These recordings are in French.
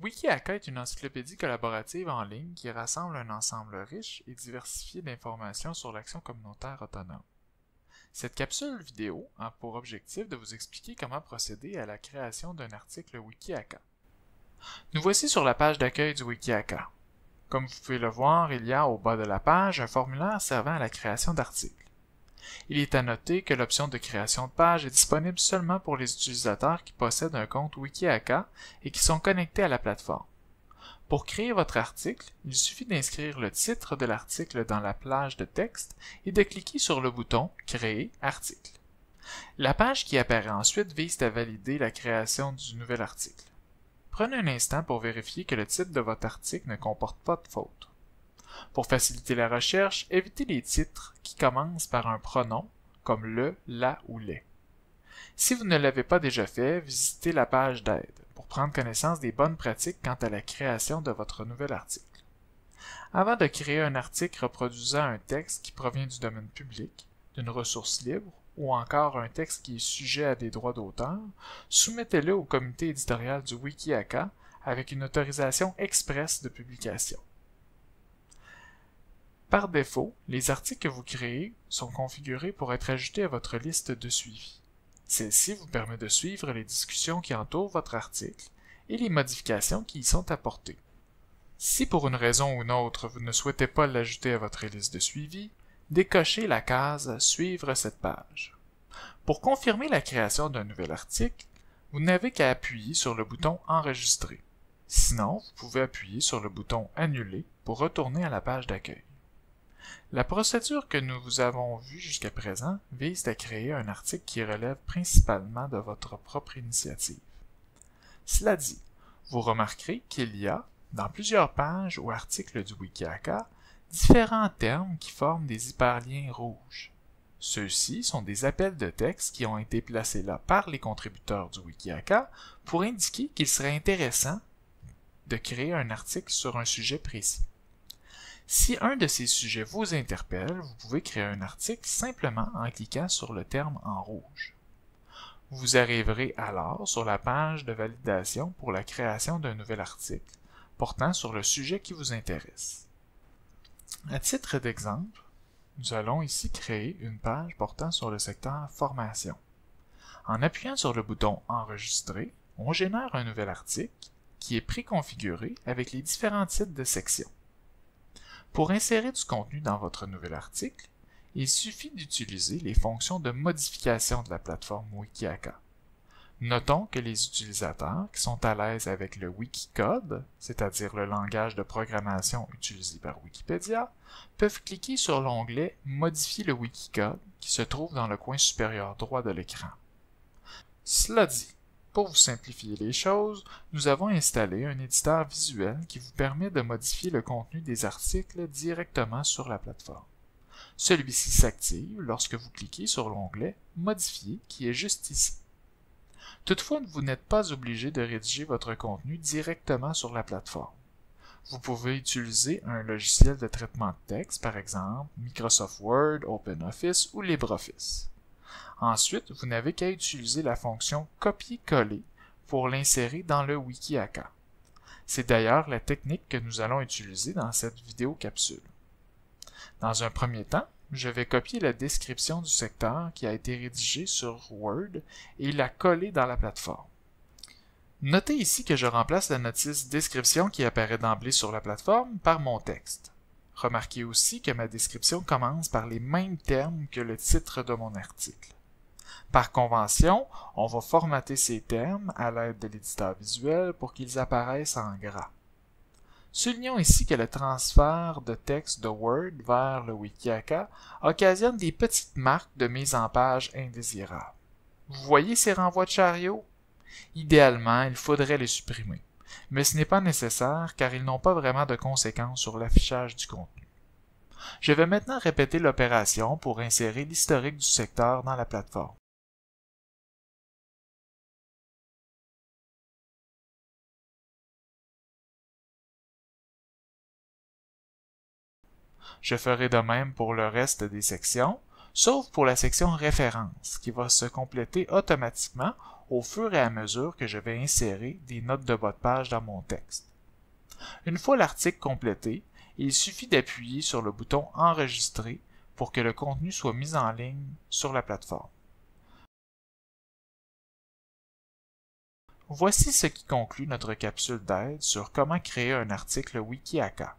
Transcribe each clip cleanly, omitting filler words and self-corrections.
Wikihaka est une encyclopédie collaborative en ligne qui rassemble un ensemble riche et diversifié d'informations sur l'action communautaire autonome. Cette capsule vidéo a pour objectif de vous expliquer comment procéder à la création d'un article Wikihaka. Nous voici sur la page d'accueil du Wikihaka. Comme vous pouvez le voir, il y a au bas de la page un formulaire servant à la création d'articles. Il est à noter que l'option de création de page est disponible seulement pour les utilisateurs qui possèdent un compte Wikihaka et qui sont connectés à la plateforme. Pour créer votre article, il suffit d'inscrire le titre de l'article dans la plage de texte et de cliquer sur le bouton « Créer article ». La page qui apparaît ensuite vise à valider la création du nouvel article. Prenez un instant pour vérifier que le titre de votre article ne comporte pas de faute. Pour faciliter la recherche, évitez les titres qui commencent par un pronom, comme le, la ou les. Si vous ne l'avez pas déjà fait, visitez la page d'aide pour prendre connaissance des bonnes pratiques quant à la création de votre nouvel article. Avant de créer un article reproduisant un texte qui provient du domaine public, d'une ressource libre, ou encore un texte qui est sujet à des droits d'auteur, soumettez-le au comité éditorial du Wikihaka avec une autorisation expresse de publication. Par défaut, les articles que vous créez sont configurés pour être ajoutés à votre liste de suivi. Celle-ci vous permet de suivre les discussions qui entourent votre article et les modifications qui y sont apportées. Si pour une raison ou une autre vous ne souhaitez pas l'ajouter à votre liste de suivi, décochez la case « Suivre cette page ». Pour confirmer la création d'un nouvel article, vous n'avez qu'à appuyer sur le bouton « Enregistrer ». Sinon, vous pouvez appuyer sur le bouton « Annuler » pour retourner à la page d'accueil. La procédure que nous avons vue jusqu'à présent vise à créer un article qui relève principalement de votre propre initiative. Cela dit, vous remarquerez qu'il y a, dans plusieurs pages ou articles du Wikihaka, différents termes qui forment des hyperliens rouges. Ceux-ci sont des appels de texte qui ont été placés là par les contributeurs du Wikihaka pour indiquer qu'il serait intéressant de créer un article sur un sujet précis. Si un de ces sujets vous interpelle, vous pouvez créer un article simplement en cliquant sur le terme en rouge. Vous arriverez alors sur la page de validation pour la création d'un nouvel article portant sur le sujet qui vous intéresse. À titre d'exemple, nous allons ici créer une page portant sur le secteur formation. En appuyant sur le bouton Enregistrer, on génère un nouvel article qui est préconfiguré avec les différents titres de sections. Pour insérer du contenu dans votre nouvel article, il suffit d'utiliser les fonctions de modification de la plateforme Wikihaka. Notons que les utilisateurs qui sont à l'aise avec le Wikicode, c'est-à-dire le langage de programmation utilisé par Wikipédia, peuvent cliquer sur l'onglet « Modifier le Wikicode » qui se trouve dans le coin supérieur droit de l'écran. Cela dit, pour vous simplifier les choses, nous avons installé un éditeur visuel qui vous permet de modifier le contenu des articles directement sur la plateforme. Celui-ci s'active lorsque vous cliquez sur l'onglet « Modifier » qui est juste ici. Toutefois, vous n'êtes pas obligé de rédiger votre contenu directement sur la plateforme. Vous pouvez utiliser un logiciel de traitement de texte, par exemple Microsoft Word, OpenOffice ou LibreOffice. Ensuite, vous n'avez qu'à utiliser la fonction « Copier-coller » pour l'insérer dans le Wikihaka. C'est d'ailleurs la technique que nous allons utiliser dans cette vidéo capsule. Dans un premier temps, je vais copier la description du secteur qui a été rédigée sur Word et la coller dans la plateforme. Notez ici que je remplace la notice « Description » qui apparaît d'emblée sur la plateforme par mon texte. Remarquez aussi que ma description commence par les mêmes termes que le titre de mon article. Par convention, on va formater ces termes à l'aide de l'éditeur visuel pour qu'ils apparaissent en gras. Soulignons ici que le transfert de texte de Word vers le Wikihaka occasionne des petites marques de mise en page indésirables. Vous voyez ces renvois de chariot? Idéalement, il faudrait les supprimer, mais ce n'est pas nécessaire car ils n'ont pas vraiment de conséquences sur l'affichage du contenu. Je vais maintenant répéter l'opération pour insérer l'historique du secteur dans la plateforme. Je ferai de même pour le reste des sections. sauf pour la section références, qui va se compléter automatiquement au fur et à mesure que je vais insérer des notes de bas de page dans mon texte. Une fois l'article complété, il suffit d'appuyer sur le bouton Enregistrer pour que le contenu soit mis en ligne sur la plateforme. Voici ce qui conclut notre capsule d'aide sur comment créer un article Wikihaka.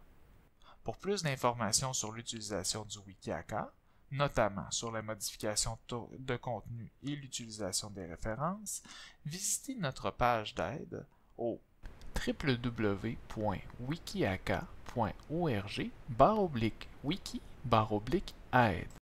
Pour plus d'informations sur l'utilisation du Wikihaka, notamment sur la modification de contenu et l'utilisation des références, visitez notre page d'aide au www.wikihaka.org/wiki/aide.